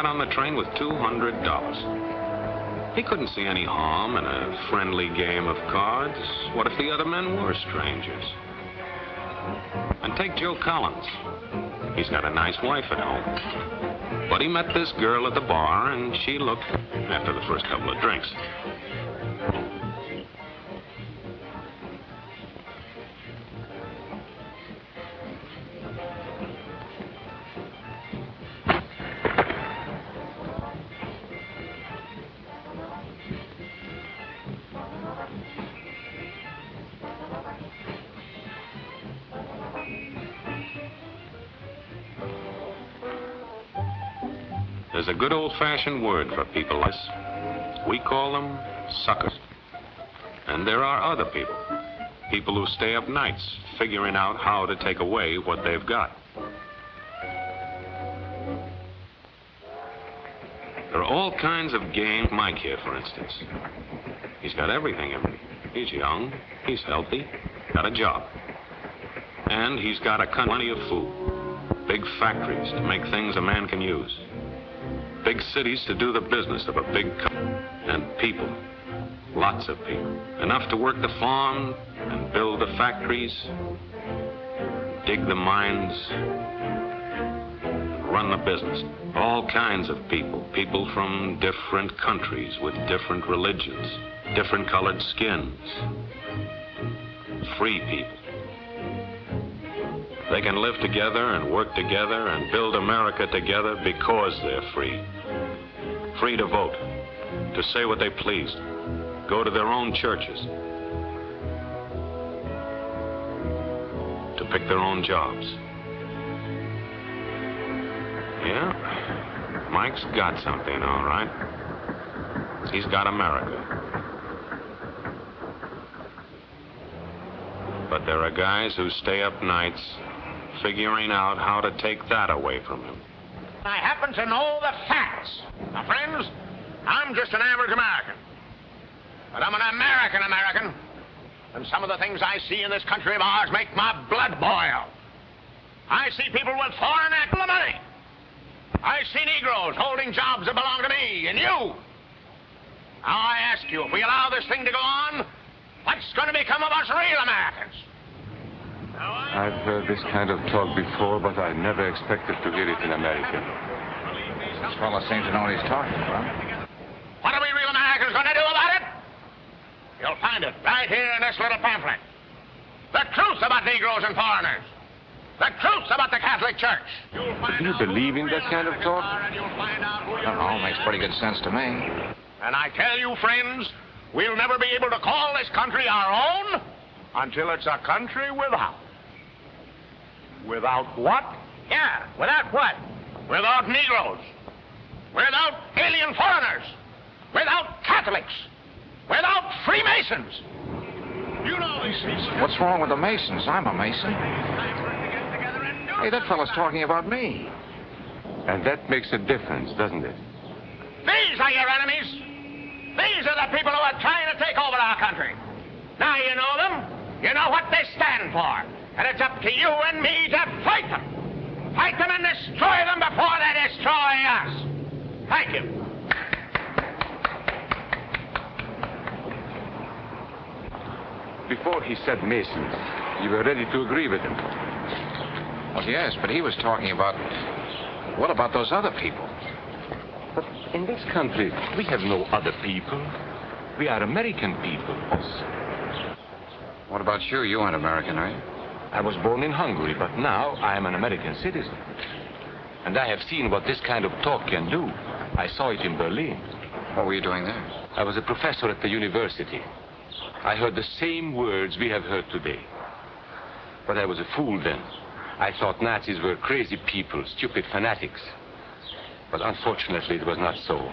got on the train with $200. He couldn't see any harm in a friendly game of cards. What if the other men were strangers? And take Joe Collins. He's got a nice wife at home. But he met this girl at the bar, and she looked after the first couple of drinks. There's a good old-fashioned word for people like us. We call them suckers. And there are other people. People who stay up nights figuring out how to take away what they've got. There are all kinds of games. Mike here, for instance. He's got everything in him. He's young, he's healthy, got a job. And he's got plenty of food. Big factories to make things a man can use. Big cities to do the business of a big company. And people, lots of people. Enough to work the farm and build the factories, dig the mines, run the business. All kinds of people. People from different countries with different religions, different colored skins. Free people. They can live together and work together and build America together because they're free. Free to vote, to say what they please, go to their own churches, to pick their own jobs. Yeah, Mike's got something, all right. He's got America. But there are guys who stay up nights figuring out how to take that away from him. I happen to know the facts. Now, friends, I'm just an average American. But I'm an American. And some of the things I see in this country of ours make my blood boil. I see people with foreign money. I see Negroes holding jobs that belong to me and you. Now, I ask you, if we allow this thing to go on, what's going to become of us real Americans? I've heard this kind of talk before, but I never expected to hear it in America. This fellow seems to know what he's talking about. What are we real Americans going to do about it? You'll find it right here in this little pamphlet. The truth about Negroes and foreigners. The truth about the Catholic Church. Do you believe in that kind of talk? I don't know, makes pretty good sense to me. And I tell you, friends, we'll never be able to call this country our own until it's a country without. Without what? Yeah, without what? Without Negroes. Without alien foreigners. Without Catholics. Without Freemasons. You know these people. What's wrong with the Masons? I'm a Mason. Hey, that fellow's talking about me. And that makes a difference, doesn't it? These are your enemies. These are the people who are trying to take over our country. Now you know them. You know what they stand for. And it's up to you and me to fight them. Fight them and destroy them before they destroy us. Thank you. Before he said Masons, you were ready to agree with him. Well, yes, but he was talking about... What about those other people? But in this country, we have no other people. We are American people. What about you? You aren't American, are you? I was born in Hungary, but now I am an American citizen. And I have seen what this kind of talk can do. I saw it in Berlin. What were you doing there? I was a professor at the university. I heard the same words we have heard today. But I was a fool then. I thought Nazis were crazy people, stupid fanatics. But unfortunately, it was not so.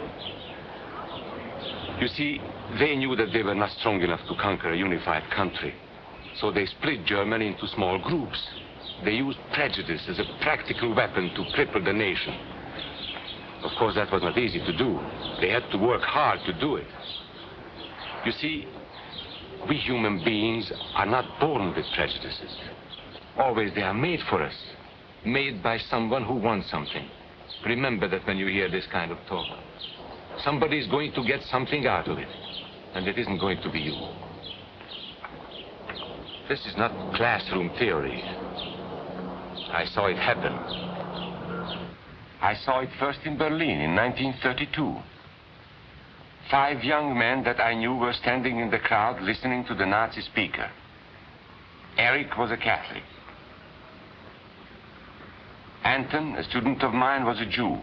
You see, they knew that they were not strong enough to conquer a unified country. So they split Germany into small groups. They used prejudice as a practical weapon to cripple the nation. Of course, that was not easy to do. They had to work hard to do it. You see, we human beings are not born with prejudices. Always they are made for us. Made by someone who wants something. Remember that when you hear this kind of talk. Somebody's going to get something out of it, and it isn't going to be you. This is not classroom theory. I saw it happen. I saw it first in Berlin in 1932. 5 young men that I knew were standing in the crowd listening to the Nazi speaker. Eric was a Catholic. Anton, a student of mine, was a Jew.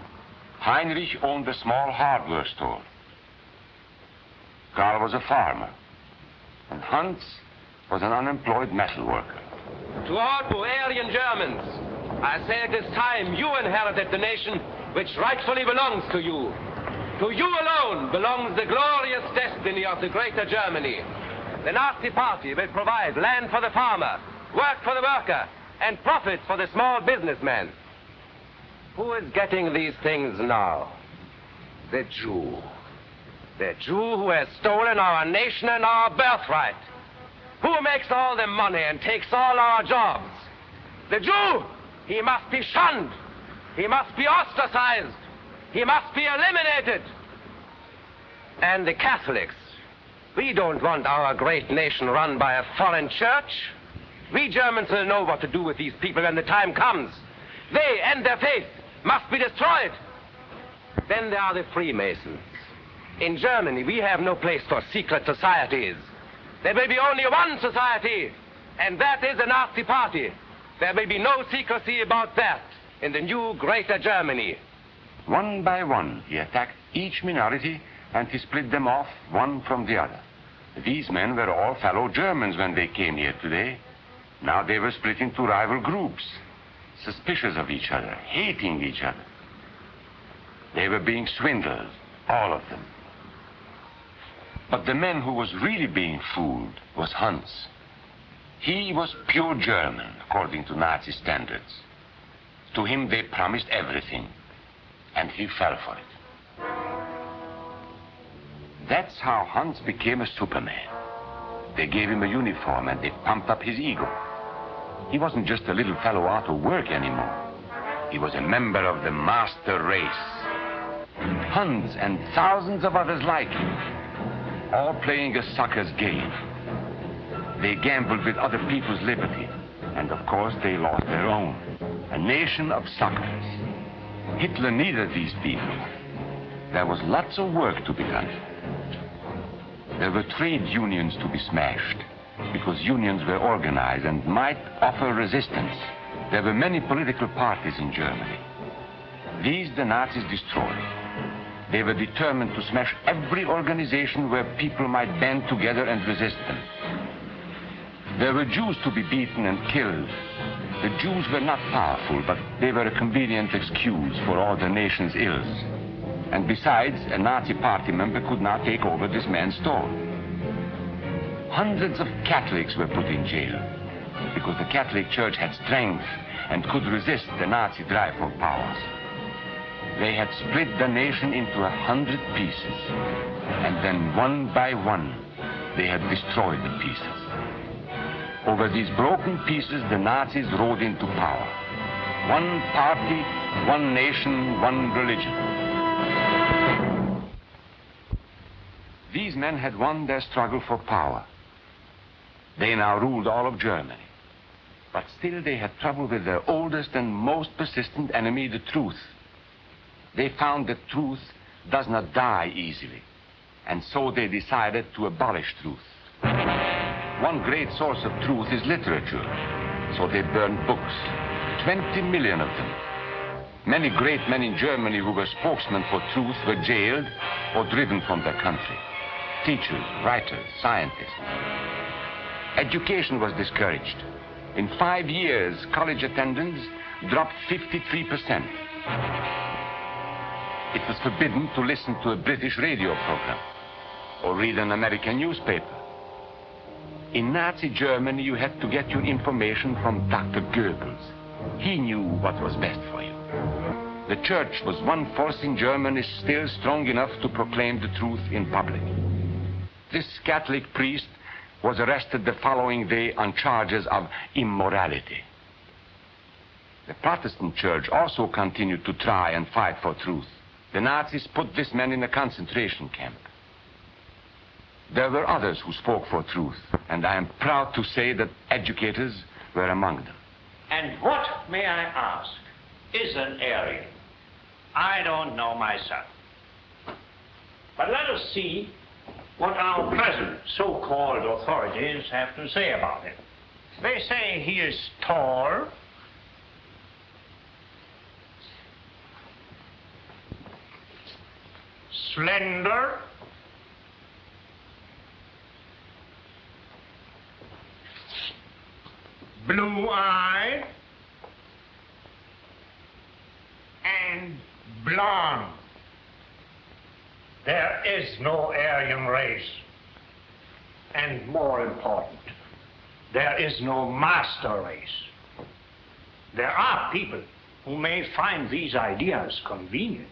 Heinrich owned a small hardware store. Karl was a farmer. And Hans was an unemployed metal worker. To all you Aryan Germans, I say it is time you inherited the nation which rightfully belongs to you. To you alone belongs the glorious destiny of the greater Germany. The Nazi Party will provide land for the farmer, work for the worker, and profits for the small businessman. Who is getting these things now? The Jew. The Jew who has stolen our nation and our birthright. Who makes all the money and takes all our jobs? The Jew! He must be shunned. He must be ostracized. He must be eliminated. And the Catholics. We don't want our great nation run by a foreign church. We Germans will know what to do with these people when the time comes. They and their faith must be destroyed. Then there are the Freemasons. In Germany, we have no place for secret societies. There may be only one society, and that is the Nazi Party. There may be no secrecy about that in the new greater Germany. One by one, he attacked each minority and he split them off one from the other. These men were all fellow Germans when they came here today. Now they were split into rival groups, suspicious of each other, hating each other. They were being swindled, all of them. But the man who was really being fooled was Hans. He was pure German, according to Nazi standards. To him they promised everything, and he fell for it. That's how Hans became a Superman. They gave him a uniform and they pumped up his ego. He wasn't just a little fellow out of work anymore. He was a member of the master race. Hans and thousands of others like him, all playing a sucker's game. They gambled with other people's liberty, and of course they lost their own. A nation of suckers. Hitler needed these people. There was lots of work to be done. There were trade unions to be smashed, because unions were organized and might offer resistance. There were many political parties in Germany. These the Nazis destroyed. They were determined to smash every organization where people might band together and resist them. There were Jews to be beaten and killed. The Jews were not powerful, but they were a convenient excuse for all the nation's ills. And besides, a Nazi party member could not take over this man's store. Hundreds of Catholics were put in jail because the Catholic Church had strength and could resist the Nazi drive for power. They had split the nation into 100 pieces, and then one by one, they had destroyed the pieces. Over these broken pieces, the Nazis rode into power. One party, one nation, one religion. These men had won their struggle for power. They now ruled all of Germany. But still they had trouble with their oldest and most persistent enemy, the truth. They found that truth does not die easily, and so they decided to abolish truth. One great source of truth is literature, so they burned books, 20 million of them. Many great men in Germany who were spokesmen for truth were jailed or driven from their country. Teachers, writers, scientists. Education was discouraged. In 5 years, college attendance dropped 53%. It was forbidden to listen to a British radio program or read an American newspaper. In Nazi Germany, you had to get your information from Dr. Goebbels. He knew what was best for you. The church was one force in Germany still strong enough to proclaim the truth in public. This Catholic priest was arrested the following day on charges of immorality. The Protestant church also continued to try and fight for truth. The Nazis put this man in a concentration camp. There were others who spoke for truth, and I am proud to say that educators were among them. And what, may I ask, is an Aryan? I don't know myself. But let us see what our present so-called authorities have to say about him. They say he is tall, slender, blue-eyed, and blonde. There is no Aryan race. And more important, there is no master race. There are people who may find these ideas convenient,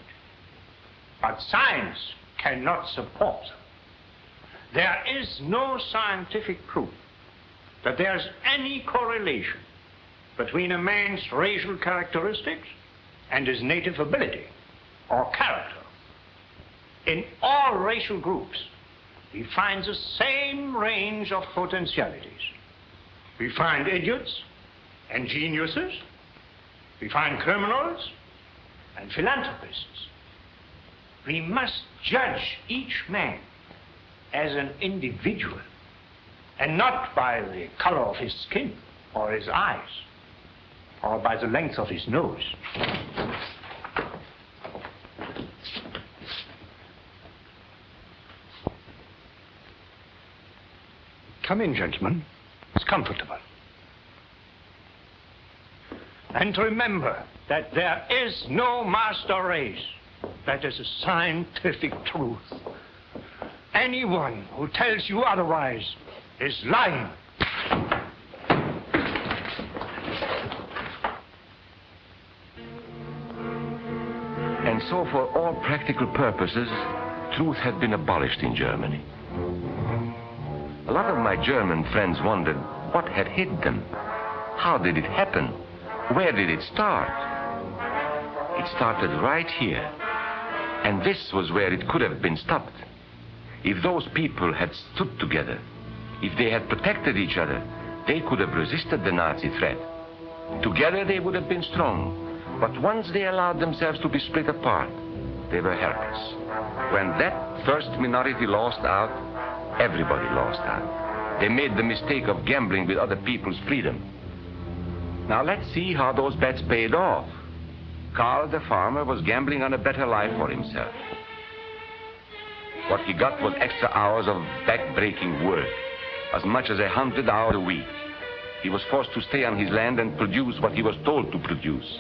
but science cannot support them. There is no scientific proof that there's any correlation between a man's racial characteristics and his native ability or character. In all racial groups, we find the same range of potentialities. We find idiots and geniuses. We find criminals and philanthropists. We must judge each man as an individual and not by the color of his skin or his eyes or by the length of his nose. Come in, gentlemen. It's comfortable. And remember that there is no master race. That is a scientific truth. Anyone who tells you otherwise is lying. And so for all practical purposes, truth had been abolished in Germany. A lot of my German friends wondered what had hit them. How did it happen? Where did it start? It started right here. And this was where it could have been stopped. If those people had stood together, if they had protected each other, they could have resisted the Nazi threat. Together they would have been strong. But once they allowed themselves to be split apart, they were helpless. When that first minority lost out, everybody lost out. They made the mistake of gambling with other people's freedom. Now let's see how those bets paid off. Karl the farmer was gambling on a better life for himself. What he got was extra hours of back-breaking work, as much as 100 hours a week. He was forced to stay on his land and produce what he was told to produce,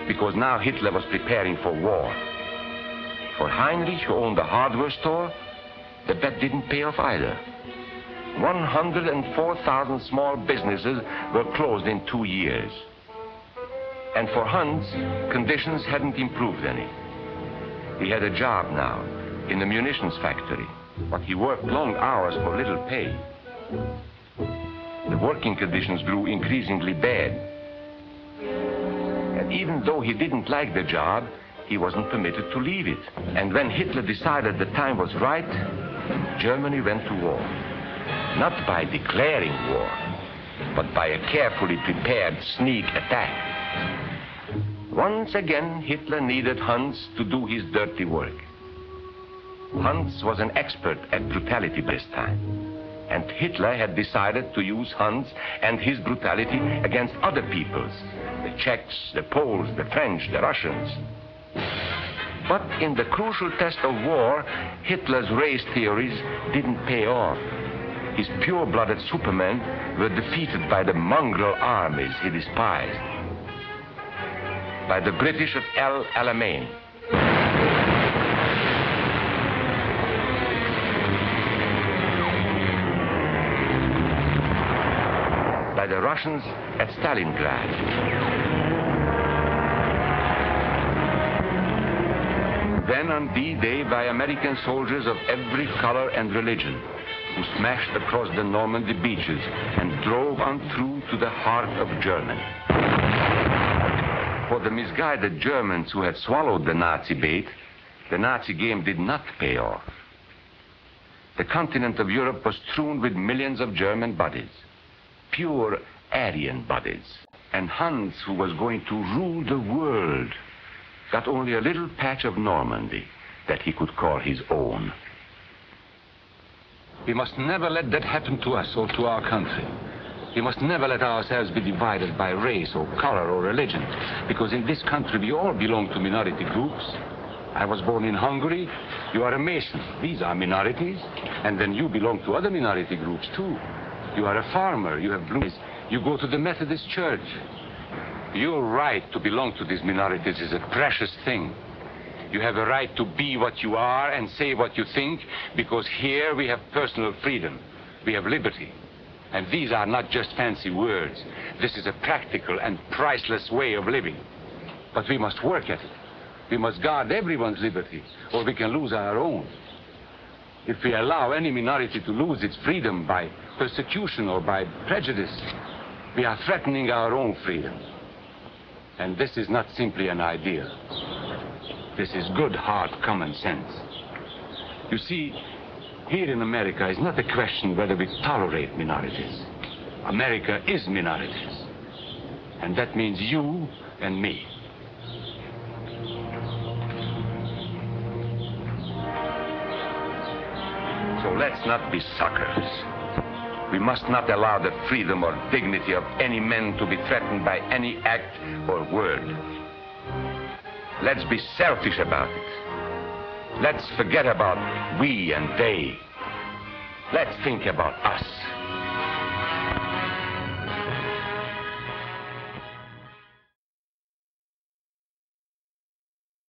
because now Hitler was preparing for war. For Heinrich, who owned a hardware store, the bet didn't pay off either. 104,000 small businesses were closed in 2 years. And for Hans, conditions hadn't improved any. He had a job now in the munitions factory, but he worked long hours for little pay. The working conditions grew increasingly bad. And even though he didn't like the job, he wasn't permitted to leave it. And when Hitler decided the time was right, Germany went to war. Not by declaring war, but by a carefully prepared sneak attack. Once again, Hitler needed Hans to do his dirty work. Hans was an expert at brutality this time, and Hitler had decided to use Hans and his brutality against other peoples, the Czechs, the Poles, the French, the Russians. But in the crucial test of war, Hitler's race theories didn't pay off. His pure-blooded supermen were defeated by the mongrel armies he despised, by the British at El Alamein, by the Russians at Stalingrad, then on D-Day by American soldiers of every color and religion, who smashed across the Normandy beaches and drove on through to the heart of Germany. For the misguided Germans who had swallowed the Nazi bait, the Nazi game did not pay off. The continent of Europe was strewn with millions of German bodies, pure Aryan bodies. And Hans, who was going to rule the world, got only a little patch of Normandy that he could call his own. We must never let that happen to us or to our country. We must never let ourselves be divided by race or color or religion, because in this country we all belong to minority groups. I was born in Hungary. You are a Mason. These are minorities. And then you belong to other minority groups too. You are a farmer. You have blue eyes. You go to the Methodist Church. Your right to belong to these minorities is a precious thing. You have a right to be what you are and say what you think, because here we have personal freedom. We have liberty. And these are not just fancy words. This is a practical and priceless way of living. But we must work at it. We must guard everyone's liberty, or we can lose our own. If we allow any minority to lose its freedom by persecution or by prejudice, we are threatening our own freedom. And this is not simply an idea. This is good, hard common sense. You see, here in America is not a question whether we tolerate minorities. America is minorities. And that means you and me. So let's not be suckers. We must not allow the freedom or dignity of any man to be threatened by any act or word. Let's be selfish about it. Let's forget about we and they. Let's think about us.